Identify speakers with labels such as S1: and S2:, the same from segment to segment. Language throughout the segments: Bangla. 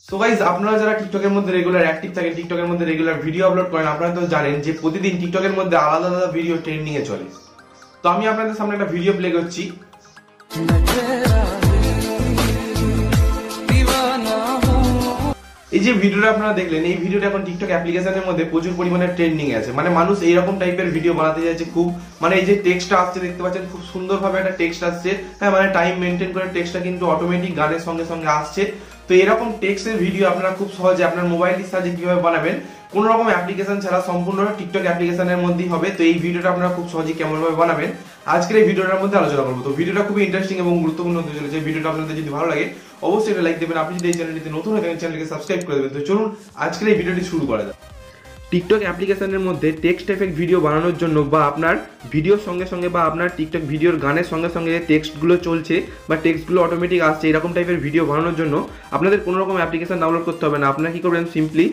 S1: সো গাইস, আপনারা যারা টিকটকের মধ্যে রেগুলার অ্যাক্টিভ থাকেন, টিকটকের মধ্যে রেগুলার ভিডিও আপলোড করেন, আপনারা তো জানেন যে প্রতিদিন টিকটকের মধ্যে আলাদা আলাদা ভিডিও ট্রেন্ডিং এ চলে। তো আমি আপনাদের সামনে একটা ভিডিও প্লে করছি। এই যে ভিডিওটা আপনারা দেখলেন, এই ভিডিওটা এখন টিকটক অ্যাপ্লিকেশনের মধ্যে প্রচুর পরিমাণে ট্রেন্ডিং আছে। মানে মানুষ এইরকম টাইপের ভিডিও বানাতে যাচ্ছে খুব, মানে এই যে টেক্সটটা আসছে দেখতে পাচ্ছেন, খুব সুন্দরভাবে একটা টেক্সট আসছে। হ্যাঁ, মানে টাইম মেনটেন করে টেক্সটটা কিন্তু অটোমেটিক গানের সঙ্গে সঙ্গে আসছে। তো এরকম টেক্সটের ভিডিও আপনারা খুব সহজে আপনার মোবাইলের সাহায্যে কিভাবে বানাবেন, কোন রকম অ্যাপ্লিকেশন ছাড়া সম্পূর্ণ টিকটক অ্যাপ্লিকেশনের মধ্যেই হবে। তো এই ভিডিওটা আপনারা খুব সহজেই কেমন ভাবে বানাবেন আজকের এই ভিডিওটার মধ্যে আলোচনা করবো। তো ভিডিওটা খুবই ইন্টারেস্টিং এবং গুরুত্বপূর্ণ হতে চলেছে। ভিডিওটা আপনাদের যদি ভালো লাগে অবশ্যই একটা লাইক দেবেন। আপনি যদি এই চ্যানেলটিতে নতুন হয়ে থাকেন চ্যানেলকে সাবস্ক্রাইব করে দেবেন। তো চলুন আজকের এই ভিডিওটি শুরু করা যাক। টিকটক অ্যাপ্লিকেশনের মধ্যে টেক্সট এফেক্ট ভিডিও বানানোর জন্য বা আপনার ভিডিওর সঙ্গে সঙ্গে বা আপনার টিকটক ভিডিওর গানের সঙ্গে সঙ্গে টেক্সটগুলো চলছে বা টেক্সটগুলো অটোমেটিক আসছে, এরকম টাইপের ভিডিও বানানোর জন্য আপনাদের কোনো রকম অ্যাপ্লিকেশন ডাউনলোড করতে হবে না। আপনারা কি করবেন, সিম্পলি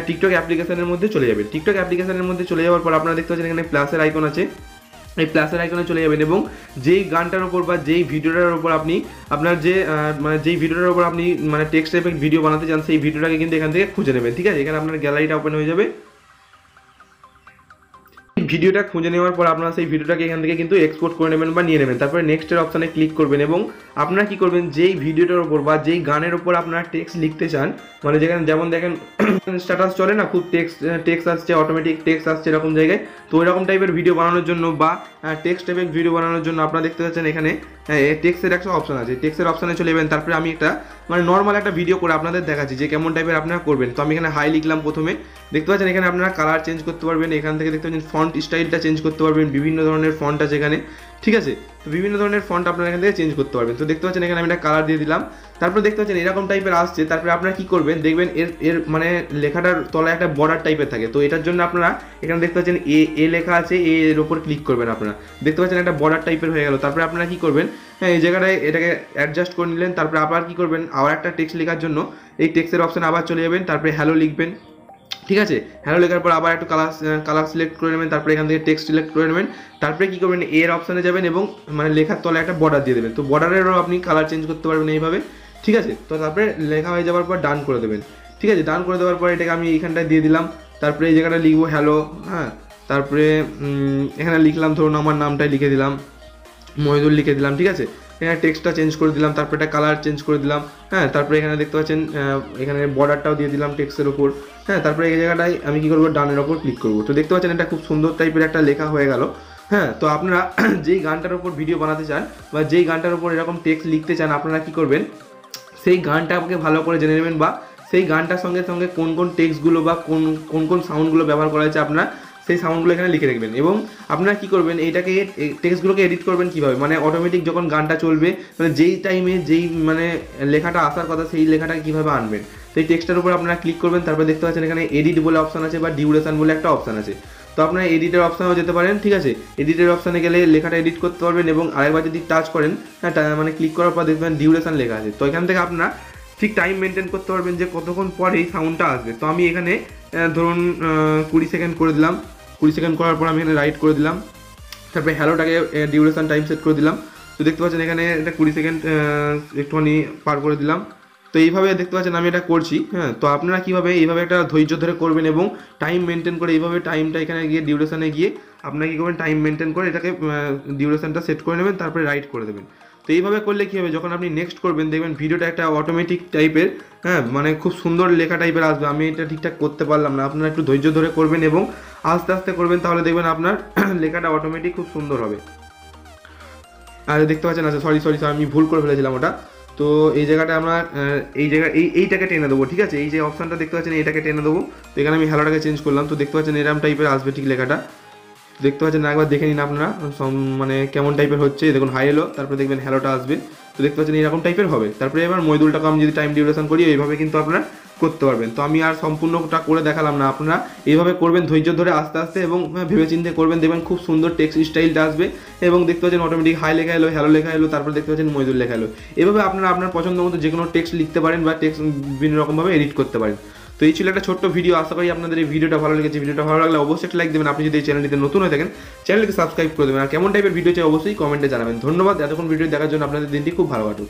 S1: টিকটক অ্যাপ্লিকেশনের মধ্যে চলে যাবেন। টিকটক অ্যাপ্লিকেশনের মধ্যে চলে যাওয়ার পর আপনারা দেখতে পাচ্ছেন এখানে প্লাসের আইকন আছে। এই প্লাসের আইকনে চলে যাবেন এবং যেই গানটার উপর বা যেই ভিডিওটার উপর আপনি আপনার যে মানে যেই ভিডিওটার উপর আপনি মানে টেক্সট এফেক্ট ভিডিও বানাতে চান সেই ভিডিওটাকে কিন্তু এখান থেকে খুঁজে নেবেন। ঠিক আছে, এখানে আপনার গ্যালারিটা ওপেন হয়ে যাবে। ভিডিওটা খুঁজে নেওয়ার পর আপনারা সেই ভিডিওটাকে এখান থেকে কিন্তু এক্সপোর্ট করে নেবেন বা নিয়ে নেবেন। তারপরে নেক্সটের অপশানে ক্লিক করবেন এবং আপনারা কি করবেন, যেই ভিডিওটার উপর বা যেই গানের উপর আপনারা টেক্সট লিখতে চান, মানে যেখানে যেমন দেখেন স্ট্যাটাস চলে না, খুব টেক্সট আসছে, অটোমেটিক টেক্সট আসছে এরকম জায়গায়। তো ওইরকম টাইপের ভিডিও বানানোর জন্য বা টেক্সট এফেক্ট ভিডিও বানানোর জন্য আপনারা দেখতে পাচ্ছেন এখানে টেক্সটের একটা অপশান আছে। টেক্সটের অপশানে চলে যাবেন। তারপরে আমি একটা মানে নর্মাল একটা ভিডিও করে আপনাদের দেখাচ্ছি যে কেমন টাইপের আপনারা করবেন। তো আমি এখানে হাই লিখলাম প্রথমে। দেখতে পাচ্ছেন এখানে আপনারা কালার চেঞ্জ করতে পারবেন, এখান থেকে দেখতে পাচ্ছেন ফন্ট স্টাইলটা চেঞ্জ করতে পারবেন, বিভিন্ন ধরনের ফন্ট আছে এখানে। ঠিক আছে, তো বিভিন্ন ধরনের ফন্ট আপনারা এখান থেকে চেঞ্জ করতে পারবেন। তো দেখতে পাচ্ছেন এখানে আমি একটা কালার দিয়ে দিলাম। তারপরে দেখতে পাচ্ছেন এরকম টাইপের আসছে। তারপরে আপনারা কি করবেন, দেখবেন এর মানে লেখাটার তলায় একটা বর্ডার টাইপের থাকে। তো এটার জন্য আপনারা এখানে দেখতে পাচ্ছেন এ লেখা আছে, এর ওপর ক্লিক করবেন। আপনারা দেখতে পাচ্ছেন একটা বর্ডার টাইপের হয়ে গেল। তারপরে আপনারা কি করবেন, হ্যাঁ এই জায়গাটায় এটাকে অ্যাডজাস্ট করে নিলেন। তারপরে আবার কি করবেন, আবার একটা টেক্সট লেখার জন্য এই টেক্সটের অপশানে আবার চলে যাবেন। তারপরে হ্যালো লিখবেন। ঠিক আছে, হ্যালো লেখার পর আবার একটু কালার সিলেক্ট করে নেবেন। তারপরে এখান থেকে টেক্সট সিলেক্ট করে নেবেন। তারপরে কী করবেন, এর অপশানে যাবেন এবং মানে লেখার তলায় একটা বর্ডার দিয়ে দেবেন। তো বর্ডারেরও আপনি কালার চেঞ্জ করতে পারবেন এইভাবে। ঠিক আছে, তো তারপরে লেখা হয়ে যাওয়ার পর ডান করে দেবেন। ঠিক আছে, ডান করে দেওয়ার পর এটাকে আমি এইখানটায় দিয়ে দিলাম। তারপরে এই জায়গাটা লিখবো হ্যালো। হ্যাঁ, তারপরে এখানে লিখলাম, ধরুন আমার নামটাই লিখে দিলাম, মহিদুল লিখে দিলাম। ঠিক আছে, এখানে টেক্সটটা চেঞ্জ করে দিলাম, তারপরে একটা কালার চেঞ্জ করে দিলাম। হ্যাঁ, তারপরে এখানে দেখতে পাচ্ছেন এখানে বর্ডারটাও দিয়ে দিলাম টেক্সটের ওপর। হ্যাঁ, তারপরে এই জায়গাটায় আমি কী করবো, ডানের ওপর ক্লিক করবো। তো দেখতে পাচ্ছেন এটা খুব সুন্দর টাইপের একটা লেখা হয়ে গেল। হ্যাঁ, তো আপনারা যেই গানটার ওপর ভিডিও বানাতে চান বা যেই গানটার ওপর এরকম টেক্সট লিখতে চান, আপনারা কী করবেন, সেই গানটাকে ভালো করে জেনে নেবেন বা সেই গানটার সঙ্গে সঙ্গে কোন কোন টেক্সটগুলো বা কোন কোন সাউন্ডগুলো ব্যবহার করা হয়েছে আপনারা সেই সাউন্ডগুলো এখানে লিখে রাখবেন। এবং আপনারা কী করবেন, এইটাকে টেক্সটগুলোকে এডিট করবেন কীভাবে, মানে অটোমেটিক যখন গানটা চলবে, মানে যেই টাইমে যেই মানে লেখাটা আসার কথা সেই লেখাটাকে কীভাবে আনবেন। তো এই টেক্সটের উপর আপনারা ক্লিক করবেন। তারপরে দেখতে পাচ্ছেন এখানে এডিট বলে অপশান আছে বা ডিউরেশন বলে একটা অপশান আছে। তো আপনারা এডিটের অপশানেও যেতে পারেন। ঠিক আছে, এডিটের অপশানে গেলে লেখাটা এডিট করতে পারবেন এবং আরেকবার যদি টাচ করেন, হ্যাঁ মানে ক্লিক করার পর দেখবেন ডিউরেশন লেখা আছে। তো এখান থেকে আপনারা ঠিক টাইম মেনটেন করতে পারবেন যে কতক্ষণ পরে এই সাউন্ডটা আসবে। তো আমি এখানে ধরুন 20 সেকেন্ড করে দিলাম। 20 সেকেন্ড করার পর আমি এখানে রাইট করে দিলাম। তারপরে হ্যালোটাকে ডিউরেশন টাইম সেট করে দিলাম। তো দেখতে পাচ্ছেন এখানে এটা 20 সেকেন্ড একটুখানি পার করে দিলাম। তো এইভাবে দেখতে পাচ্ছেন আমি এটা করছি। হ্যাঁ, তো আপনারা কীভাবে এইভাবে একটা ধৈর্য ধরে করবেন এবং টাইম মেনটেন করে এইভাবে টাইমটা এখানে গিয়ে ডিউরেশনে গিয়ে আপনারা কী করবেন, টাইম মেনটেন করে এটাকে ডিউরেশনটা সেট করে নেবেন, তারপরে রাইট করে দেবেন। তো এইভাবে করলে কী হবে, যখন আপনি নেক্সট করবেন দেখবেন ভিডিওটা একটা অটোমেটিক টাইপের, হ্যাঁ মানে খুব সুন্দর লেখা টাইপের আসবে। আমি এটা ঠিকঠাক করতে পারলাম না, আপনারা একটু ধৈর্য ধরে করবেন এবং আস্তে আস্তে করবেন, তাহলে দেখবেন আপনার লেখাটা অটোমেটিক খুব সুন্দর হবে। আর দেখতে পাচ্ছেন, আচ্ছা সরি আমি ভুল করে ফেলেছিলাম ওটা। তো এই জায়গাটা আমরা এইটাকে টেনে দেবো। ঠিক আছে, এই যে অপশানটা দেখতে পাচ্ছেন এইটাকে টেনে দেবো। তো এখানে আমি হ্যালোটাকে চেঞ্জ করলাম। তো দেখতে পাচ্ছেন এরকম টাইপের আসবে ঠিক লেখাটা। দেখতে পাচ্ছেন একবার দেখে নিন আপনারা মানে কেমন টাইপের হচ্ছে। দেখুন হাই এলো, তারপরে দেখবেন হ্যালোটা আসবে। তো দেখতে পাচ্ছেন এরকম টাইপের হবে। তারপরে এবার মইদুলটাকে আমি যদি টাইম ডিউরেশন করি এইভাবে কিন্তু আপনারা করতে পারবেন। তো আমি আর সম্পূর্ণটা করে দেখালাম না, আপনারা এইভাবে করবেন ধৈর্য ধরে আস্তে আস্তে এবং ভেবেচিন্তে করবেন, দেখবেন খুব সুন্দর টেক্সট স্টাইলটা আসবে। এবং দেখতে পাচ্ছেন অটোমেটিক হাই লেখা এলো, হ্যালো লেখা এলো, তারপরে দেখতে পাচ্ছেন মইদুল লেখা এলো। এভাবে আপনারা আপনার পছন্দ মতো যে কোনো টেক্সট লিখতে পারেন বা টেক্সট বিভিন্ন রকমভাবে এডিট করতে পারেন। তো এই ছিল একটা ছোট্ট ভিডিও। আশা করি আপনাদের এই ভিডিওটা ভালো লেগেছে। ভিডিওটা ভালো লাগলে অবশ্যই একটা লাইক দেবেন। আপনি যদি এই চ্যানেলটিতে নতুন হয়ে থাকেন চ্যানেলকে সাবস্ক্রাইব করে দেবেন। আর কেমন টাইপের ভিডিও চাই অবশ্যই কমেন্টে জানাবেন। ধন্যবাদ এতক্ষণ ভিডিও দেখার জন্য। আপনাদের দিনটি খুব ভালো কাটুক।